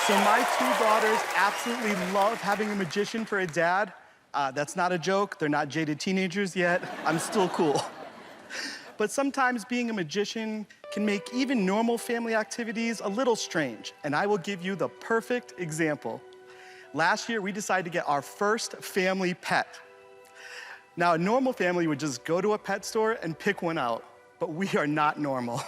So my two daughters absolutely love having a magician for a dad. That's not a joke. They're not jaded teenagers yet. I'm still cool. But sometimes being a magician can make even normal family activities a little strange, and I will give you the perfect example. Last year, we decided to get our first family pet. Now, a normal family would just go to a pet store and pick one out, but we are not normal.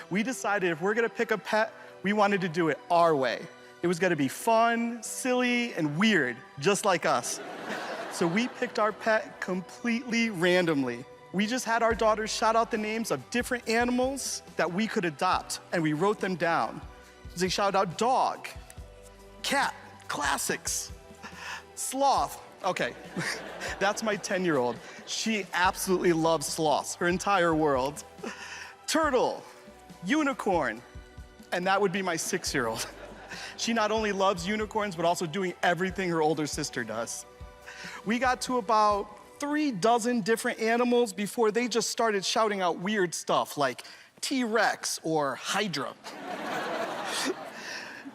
We decided if we're gonna pick a pet, we wanted to do it our way. It was gonna be fun, silly, and weird, just like us. So we picked our pet completely randomly. We just had our daughters shout out the names of different animals that we could adopt, and we wrote them down. They shouted out dog, cat, classics, sloth. Okay, that's my 10-year-old. She absolutely loves sloths, her entire world. Turtle, unicorn, and that would be my 6-year-old. She not only loves unicorns, but also doing everything her older sister does. We got to about 3 dozen different animals before they just started shouting out weird stuff like T-Rex or Hydra.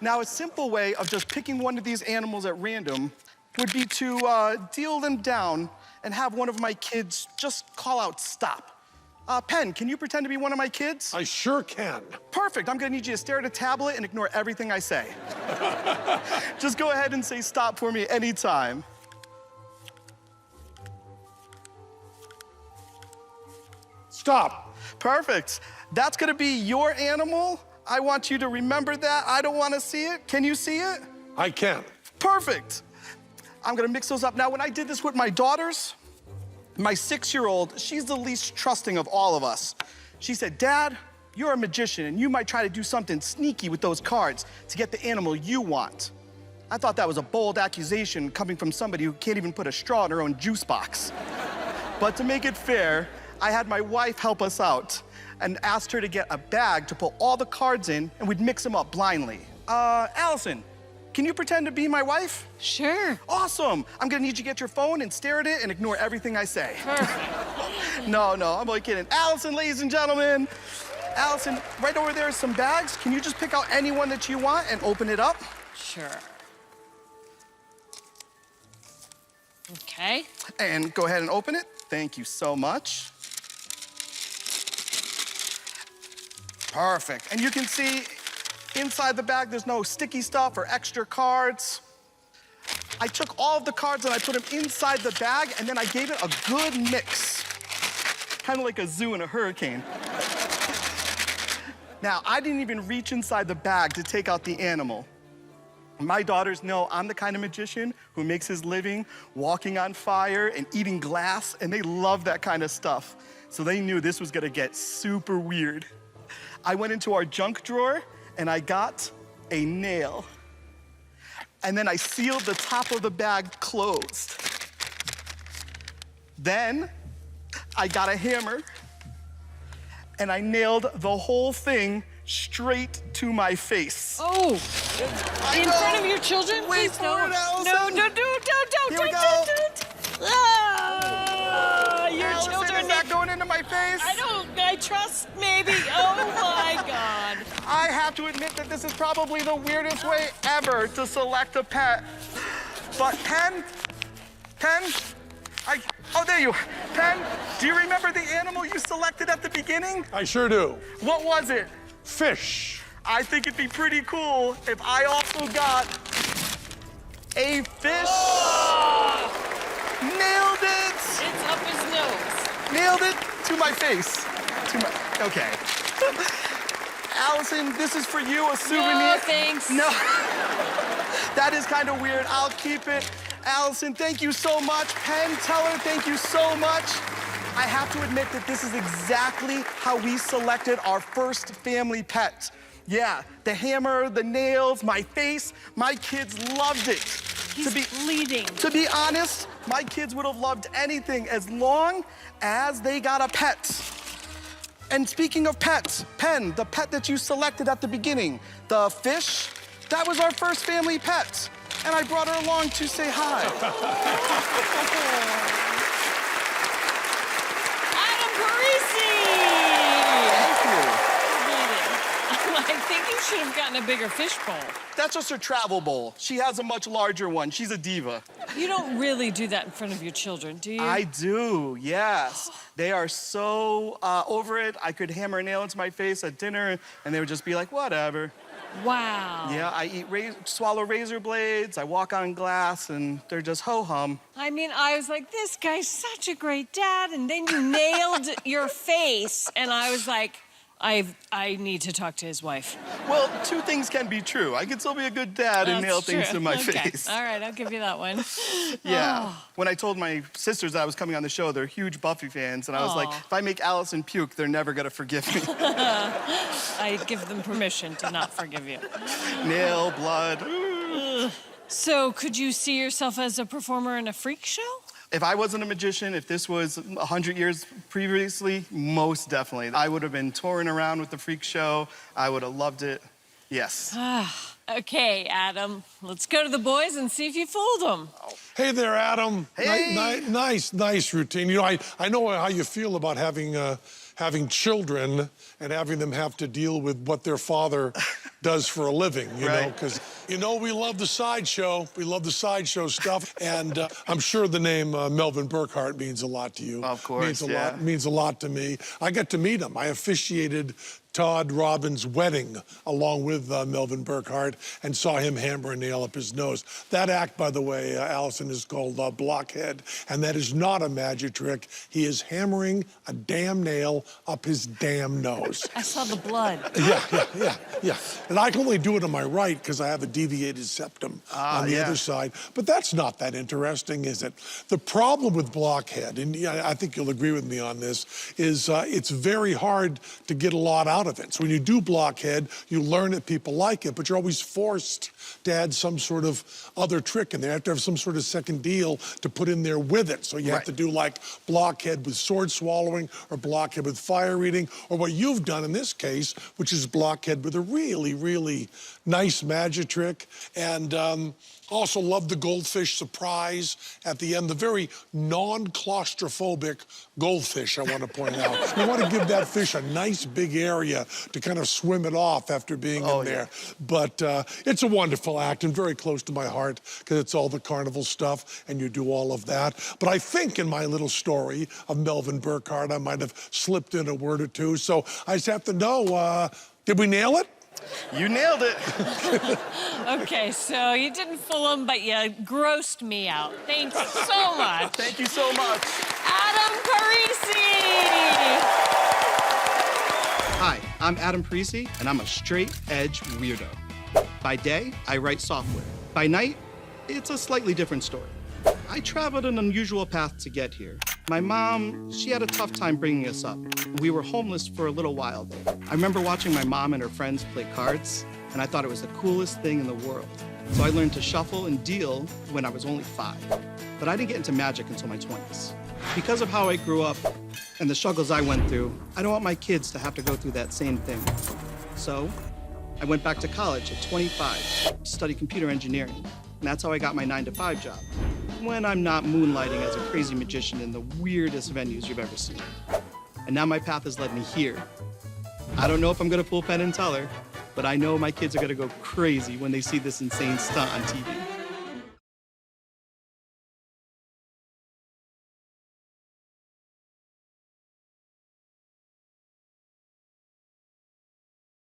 Now, a simple way of just picking one of these animals at random would be to deal them down and have one of my kids just call out stop. Penn, can you pretend to be one of my kids? I sure can. Perfect. I'm gonna need you to stare at a tablet and ignore everything I say. Just go ahead and say stop for me anytime. Stop. Perfect. That's gonna be your animal. I want you to remember that. I don't wanna see it. Can you see it? I can. Perfect. I'm gonna mix those up. Now, when I did this with my daughters, my 6-year-old, she's the least trusting of all of us. She said, Dad, you're a magician and you might try to do something sneaky with those cards to get the animal you want. I thought that was a bold accusation coming from somebody who can't even put a straw in her own juice box. But to make it fair, I had my wife help us out and asked her to get a bag to put all the cards in and we'd mix them up blindly. Allison, can you pretend to be my wife? Sure. Awesome. I'm gonna need you to get your phone and stare at it and ignore everything I say. Perfect. No, I'm only kidding. Allison, ladies and gentlemen. Allison, right over there are some bags. Can you just pick out any one that you want and open it up? Sure. Okay. And go ahead and open it. Thank you so much. Perfect. And you can see inside the bag, there's no sticky stuff or extra cards. I took all of the cards and I put them inside the bag, and then I gave it a good mix. Kind of like a zoo in a hurricane. Now, I didn't even reach inside the bag to take out the animal. My daughters know I'm the kind of magician who makes his living walking on fire and eating glass, and they love that kind of stuff. So they knew this was gonna get super weird. I went into our junk drawer and I got a nail. And then I sealed the top of the bag closed. Then I got a hammer and I nailed the whole thing straight to my face. Oh, in front of your children? Wait Please, for no. it, Allison. No, don't. Here we go. Don't. Ah, your Allison, children is that going into my face? I trust maybe. Oh my God. I have to admit that this is probably the weirdest way ever to select a pet. But Penn, oh, there you are. Penn, do you remember the animal you selected at the beginning? I sure do. What was it? Fish. I think it'd be pretty cool if I also got a fish. Oh. Nailed it. It's up his nose. Nailed it to my face. Okay. Allison, this is for you, a souvenir. No, thanks. No. That is kind of weird. I'll keep it. Allison, thank you so much. Penn, Teller, thank you so much. I have to admit that this is exactly how we selected our first family pet. Yeah, the hammer, the nails, my face, my kids loved it. He's bleeding. To be honest, my kids would have loved anything as long as they got a pet. And speaking of pets, Penn, the pet that you selected at the beginning, the fish, that was our first family pet. And I brought her along to say hi. Adam Parisi! Thank you. I I think you should have gotten a bigger fishbowl. That's just her travel bowl. She has a much larger one. She's a diva. You don't really do that in front of your children, do you? I do, yes. They are so over it. I could hammer a nail into my face at dinner, and they would just be like, whatever. Wow. Yeah, I swallow razor blades, I walk on glass, and they're just ho-hum. I mean, I was like, this guy's such a great dad, and then you nailed your face, and I was like, I need to talk to his wife. Well, two things can be true. I can still be a good dad and nail things to my face. All right, I'll give you that one. Yeah. Oh. When I told my sisters that I was coming on the show, they're huge Buffy fans, and I was like, if I make Allison puke, they're never gonna forgive me. I give them permission to not forgive you. Nail, blood. So, could you see yourself as a performer in a freak show? If I wasn't a magician, if this was 100 years previously, most definitely. I would have been touring around with the freak show. I would have loved it. Yes. Okay, Adam, let's go to the boys and see if you fooled them. Hey there, Adam. Hey. Nice routine. You know, I know how you feel about having children and having them have to deal with what their father does for a living, you know, because, you know, we love the sideshow. We love the sideshow stuff. And I'm sure the name Melvin Burkhart means a lot to you. Of course, means a lot to me. I got to meet him. I officiated Todd Robbins' wedding along with Melvin Burkhart and saw him hammer a nail up his nose. That act, by the way, Allison, is called Blockhead, and that is not a magic trick. He is hammering a damn nail up his damn nose. I saw the blood. Yeah. And I can only do it on my right because I have a deviated septum on the other side. But that's not that interesting, is it? The problem with Blockhead, and I think you'll agree with me on this, is it's very hard to get a lot out of it. So when you do Blockhead, you learn it, people like it, but you're always forced to add some sort of other trick in there. You have to have some sort of second deal to put in there with it. So you have to do like Blockhead with sword swallowing or Blockhead with fire reading, or what you've done in this case, which is Blockhead with a really nice magic trick. And also love the goldfish surprise at the end, the very non-claustrophobic goldfish, I want to point out. You want to give that fish a nice big area to kind of swim it off after being in there. But it's a wonderful act and very close to my heart because it's all the carnival stuff and you do all of that. But I think in my little story of Melvin Burkhart, I might have slipped in a word or two. So I just have to know, did we nail it? You nailed it. Okay, so you didn't fool them, but you grossed me out. Thanks so much. Thank you so much. Adam Parisi! Hi, I'm Adam Parisi, and I'm a straight-edge weirdo. By day, I write software. By night, it's a slightly different story. I traveled an unusual path to get here. My mom, she had a tough time bringing us up. We were homeless for a little while, though. I remember watching my mom and her friends play cards, and I thought it was the coolest thing in the world. So I learned to shuffle and deal when I was only 5. But I didn't get into magic until my 20s. Because of how I grew up and the struggles I went through, I don't want my kids to have to go through that same thing. So I went back to college at 25 to study computer engineering. And that's how I got my 9-to-5 job, when I'm not moonlighting as a crazy magician in the weirdest venues you've ever seen. And now my path has led me here. I don't know if I'm gonna pull Penn and Teller, but I know my kids are gonna go crazy when they see this insane stunt on TV.